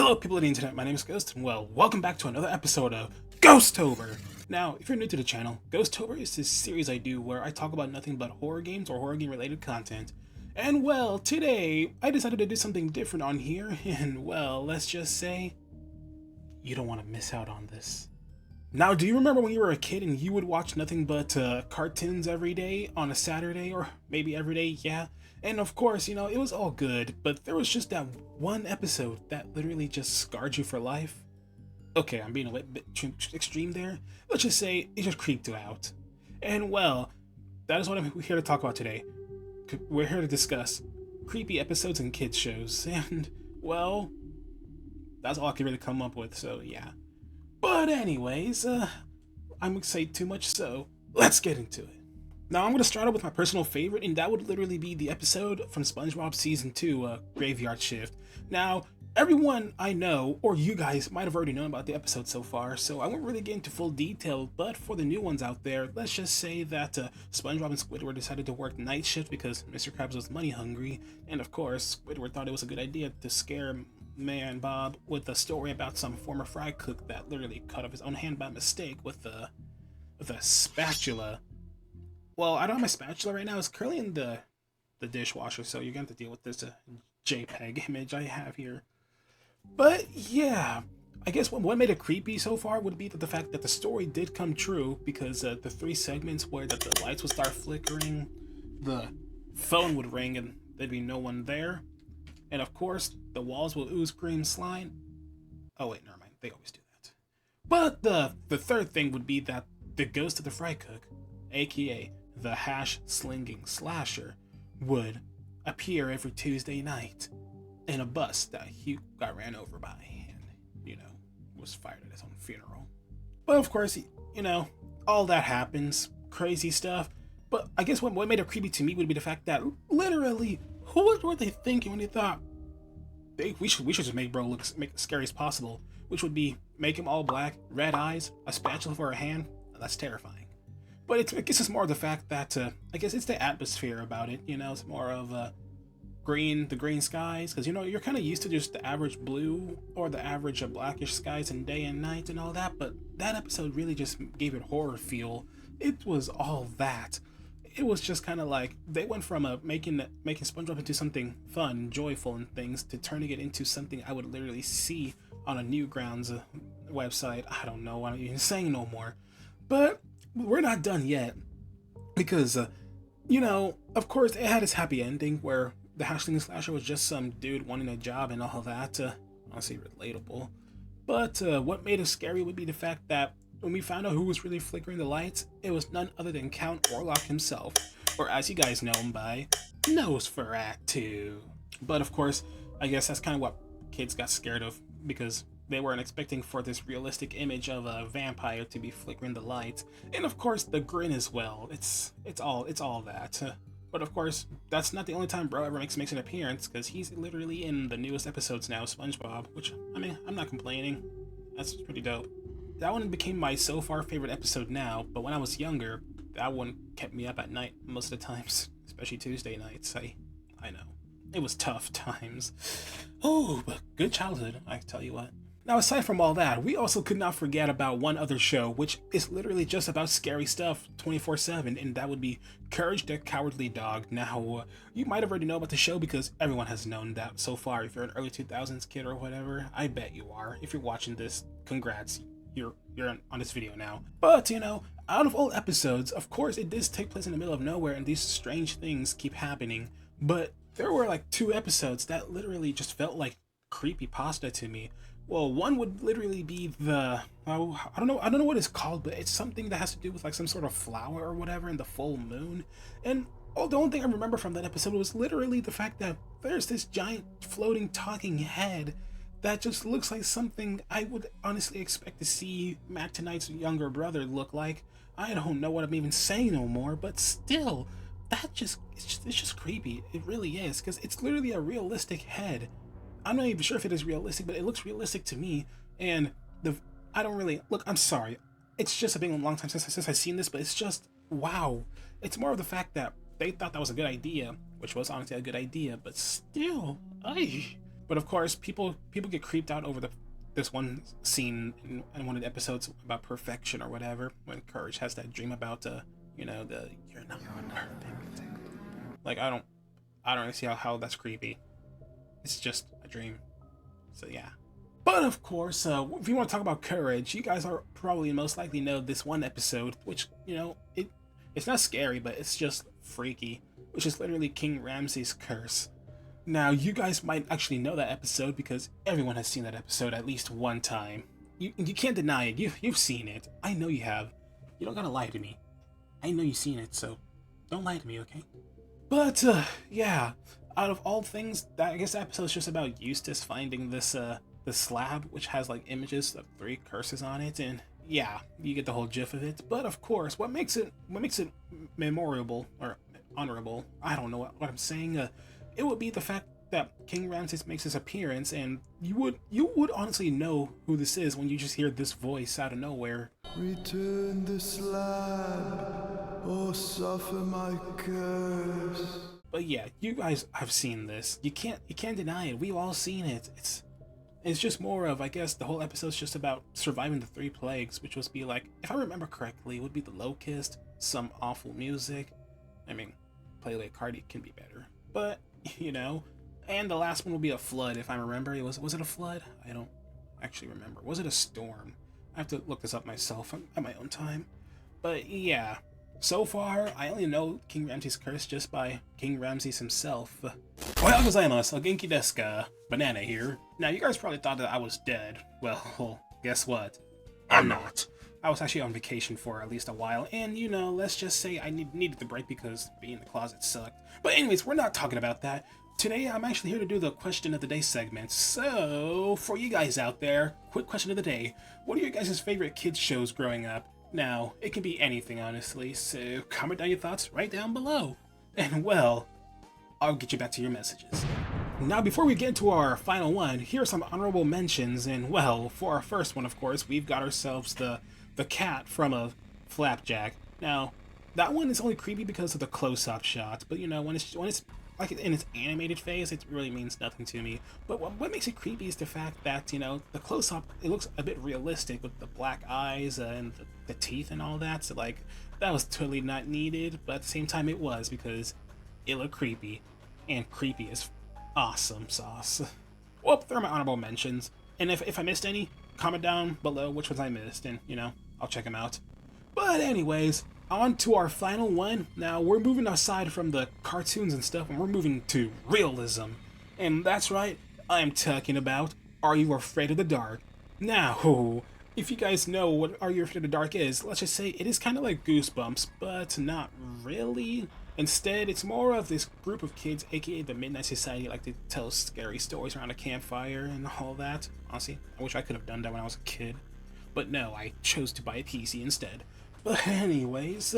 Hello people of the internet, my name is Ghost, and well, welcome back to another episode of Ghostober! Now, if you're new to the channel, Ghostober is this series I do where I talk about nothing but horror games or horror game related content. And well, today, I decided to do something different on here, and well, let's just say, you don't want to miss out on this. Now, do you remember when you were a kid and you would watch nothing but cartoons every day on a Saturday, or maybe every day, yeah? And of course, you know, it was all good, but there was just that one episode that literally just scarred you for life. Okay, I'm being a bit extreme there. Let's just say it just creeped you out. And well, that is what I'm here to talk about today. We're here to discuss creepy episodes and kids shows, and well, that's all I can really come up with, so yeah. But anyways, I'm excited too much, so let's get into it. Now, I'm going to start out with my personal favorite, and that would literally be the episode from SpongeBob Season 2, Graveyard Shift. Now, everyone I know, or you guys, might have already known about the episode so far, so I won't really get into full detail, but for the new ones out there, let's just say that SpongeBob and Squidward decided to work night shift because Mr. Krabs was money hungry, and of course, Squidward thought it was a good idea to scare Man Bob with a story about some former fry cook that literally cut off his own hand by mistake with a spatula. Well, I don't have my spatula right now. It's currently in the dishwasher, so you're going to have to deal with this JPEG image I have here. But yeah, I guess what made it creepy so far would be the fact that the story did come true, because the three segments where the lights would start flickering, the phone would ring, and there'd be no one there. And of course, the walls will ooze green slime. Oh wait, never mind. They always do that. But the third thing would be that the ghost of the fry cook, aka the hash-slinging slasher, would appear every Tuesday night in a bus that he got ran over by and, you know, was fired at his own funeral. But of course, you know, all that happens, crazy stuff. But I guess what made it creepy to me would be the fact that literally, what were they thinking when they thought we should just make bro make as scary as possible, which would be make him all black, red eyes, a spatula for a hand. That's terrifying. But I guess it's more of the fact that I guess it's the atmosphere about it. You know, it's more of the green skies, because you know you're kind of used to just the average blue or the average blackish skies in day and night and all that. But that episode really just gave it horror feel. It was all that. It was just kind of like they went from making SpongeBob into something fun, joyful, and things to turning it into something I would literally see on a Newgrounds website. I don't know. I'm not even saying no more. But we're not done yet, because you know, of course, it had its happy ending where the Hashling Slasher was just some dude wanting a job and all that. Honestly, relatable. But what made it scary would be the fact that when we found out who was really flickering the lights, it was none other than Count Orlok himself, or as you guys know him by, Nosferatu. But of course, I guess that's kind of what kids got scared of, because they weren't expecting for this realistic image of a vampire to be flickering the lights, and of course the grin as well. It's all that. But of course, that's not the only time bro ever makes an appearance, because he's literally in the newest episodes now, SpongeBob, which, I mean, I'm not complaining. That's pretty dope. That one became my so far favorite episode now, but when I was younger, that one kept me up at night most of the times, especially Tuesday nights. I know. It was tough times. Oh, but good childhood, I tell you what. Now, aside from all that, we also could not forget about one other show, which is literally just about scary stuff 24/7, and that would be Courage the Cowardly Dog. Now, you might have already known about the show because everyone has known that so far. If you're an early 2000s kid or whatever, I bet you are. If you're watching this, congrats, you're on this video now. But, you know, out of all episodes, of course, it does take place in the middle of nowhere, and these strange things keep happening. But there were like 2 episodes that literally just felt like creepypasta to me. Well, one would literally be the, I don't know what it's called, but it's something that has to do with like some sort of flower or whatever in the full moon. And the only thing I remember from that episode was literally the fact that there's this giant floating talking head that just looks like something I would honestly expect to see Matt Tonight's younger brother look like. I don't know what I'm even saying no more, but still, it's just creepy. It really is, because it's literally a realistic head. I'm not even sure if it is realistic, but it looks realistic to me. And I don't really look. I'm sorry. It's just been a long time since I've seen this, but it's just wow. It's more of the fact that they thought that was a good idea, which was honestly a good idea, but still, But of course, people get creeped out over this one scene in one of the episodes about perfection or whatever, when Courage has that dream about you know, the you're not perfect. Like I don't really see how that's creepy. It's just a dream. So yeah. But of course, if you want to talk about Courage, you guys are probably most likely know this one episode, which, you know, it's not scary, but it's just freaky, which is literally King Ramses' curse. Now, you guys might actually know that episode because everyone has seen that episode at least one time. You can't deny it. You've seen it. I know you have. You don't gotta lie to me. I know you've seen it, so don't lie to me, okay? But yeah, out of all things, I guess that episode's just about Eustace finding this slab, which has like images of 3 curses on it, and yeah, you get the whole gist of it. But of course, what makes it memorable or honorable, I don't know what I'm saying, it would be the fact that King Ramses makes his appearance, and you would honestly know who this is when you just hear this voice out of nowhere. Return the slab, or suffer my curse. But yeah, you guys have seen this. You can't deny it. We've all seen it. It's just more of, I guess, the whole episode's just about surviving the 3 plagues, which was be like, if I remember correctly, it would be the locust, some awful music. I mean, Playlate Cardi can be better, but you know. And the last one will be a flood, if I remember. Was it a flood? I don't actually remember. Was it a storm? I have to look this up myself at my own time. But yeah, so far I only know King Ramses' curse just by King Ramses himself. Ohayou gozaimasu, o genki desu ka? Banana here. Now you guys probably thought that I was dead. Well, guess what? I'm not. I was actually on vacation for at least a while, and you know, let's just say I needed the break because being in the closet sucked. But anyways, we're not talking about that. Today, I'm actually here to do the question of the day segment. So, for you guys out there, quick question of the day. What are your guys' favorite kids shows growing up? Now, it can be anything, honestly, so comment down your thoughts right down below. And well, I'll get you back to your messages. Now, before we get into our final one, here are some honorable mentions, and well, for our first one, of course, we've got ourselves the cat from a Flapjack. Now, that one is only creepy because of the close-up shot, but you know, when it's like in its animated phase, it really means nothing to me. But what makes it creepy is the fact that, you know, the close-up, it looks a bit realistic with the black eyes and the teeth and all that. So like, that was totally not needed, but at the same time it was, because it looked creepy, and creepy is awesome sauce. Well, there are my honorable mentions, and if I missed any, comment down below which ones I missed, and you know, I'll check them out. But anyways, on to our final one. Now, we're moving aside from the cartoons and stuff, and we're moving to realism. And that's right, I'm talking about Are You Afraid of the Dark? Now, if you guys know what Are You Afraid of the Dark is, let's just say it is kind of like Goosebumps, but not really. Instead, it's more of this group of kids, aka the Midnight Society, like to tell scary stories around a campfire and all that. Honestly, I wish I could have done that when I was a kid. But no, I chose to buy a PC instead. But anyways,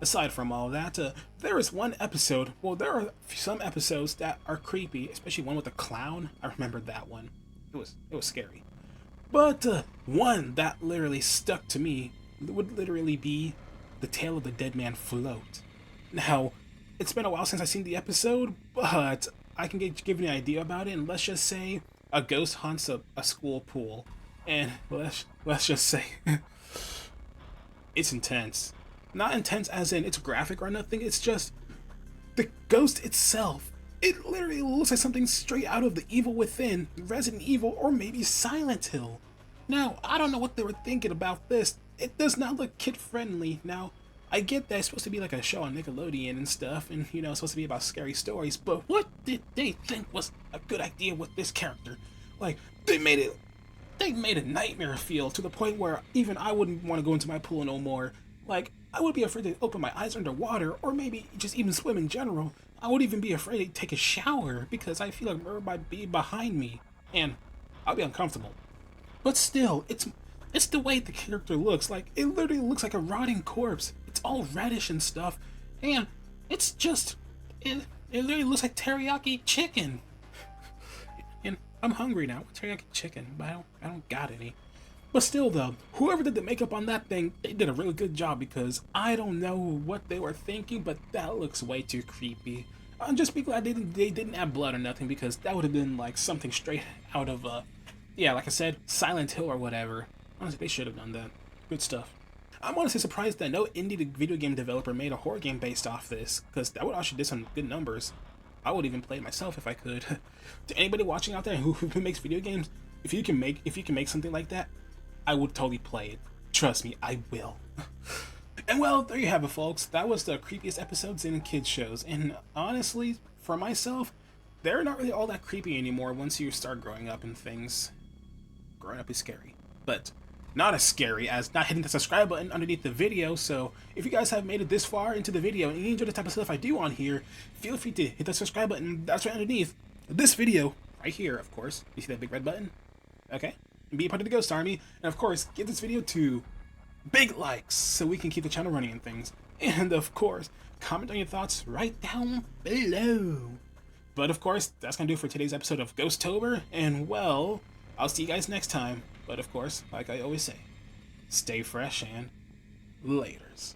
aside from all that, there is one episode, well, there are some episodes that are creepy, especially one with a clown. I remember that one. It was scary. But one that literally stuck to me would literally be The Tale of the Dead Man Float. Now, it's been a while since I've seen the episode, but I can give you an idea about it, and let's just say a ghost haunts a school pool. And let's just say it's intense. Not intense as in it's graphic or nothing, it's just the ghost itself. It literally looks like something straight out of The Evil Within, Resident Evil, or maybe Silent Hill. Now, I don't know what they were thinking about this. It does not look kid-friendly. Now, I get that it's supposed to be like a show on Nickelodeon and stuff, and you know, it's supposed to be about scary stories, but what did they think was a good idea with this character? Like, they made a nightmare feel to the point where even I wouldn't want to go into my pool no more. Like, I would be afraid to open my eyes underwater, or maybe just even swim in general. I would even be afraid to take a shower because I feel like murder might be behind me, and I'll be uncomfortable. But still, it's the way the character looks. Like, it literally looks like a rotting corpse. It's all reddish and stuff, and it's just, it literally looks like teriyaki chicken. And I'm hungry now with teriyaki chicken, but I don't got any. But still though, whoever did the makeup on that thing, they did a really good job, because I don't know what they were thinking, but that looks way too creepy. I'm just be glad they didn't add blood or nothing, because that would have been like something straight out of yeah, like I said, Silent Hill or whatever. Honestly, they should have done that. Good stuff. I'm honestly surprised that no indie video game developer made a horror game based off this, because that would actually do some good numbers. I would even play it myself if I could. To anybody watching out there who makes video games, if you can make something like that, I would totally play it. Trust me, I will. And well, there you have it, folks. That was the creepiest episodes in kids shows. And honestly, for myself, they're not really all that creepy anymore once you start growing up and things. Growing up is scary, but not as scary as not hitting the subscribe button underneath the video. So if you guys have made it this far into the video and you enjoy the type of stuff I do on here, feel free to hit the subscribe button. That's right underneath this video, right here, of course. You see that big red button? Okay. And be a part of the Ghost Army. And of course, give this video to big likes so we can keep the channel running and things. And of course, comment on your thoughts right down below. But of course, that's gonna do it for today's episode of Ghosttober. And well, I'll see you guys next time. But of course, like I always say, stay fresh and laters.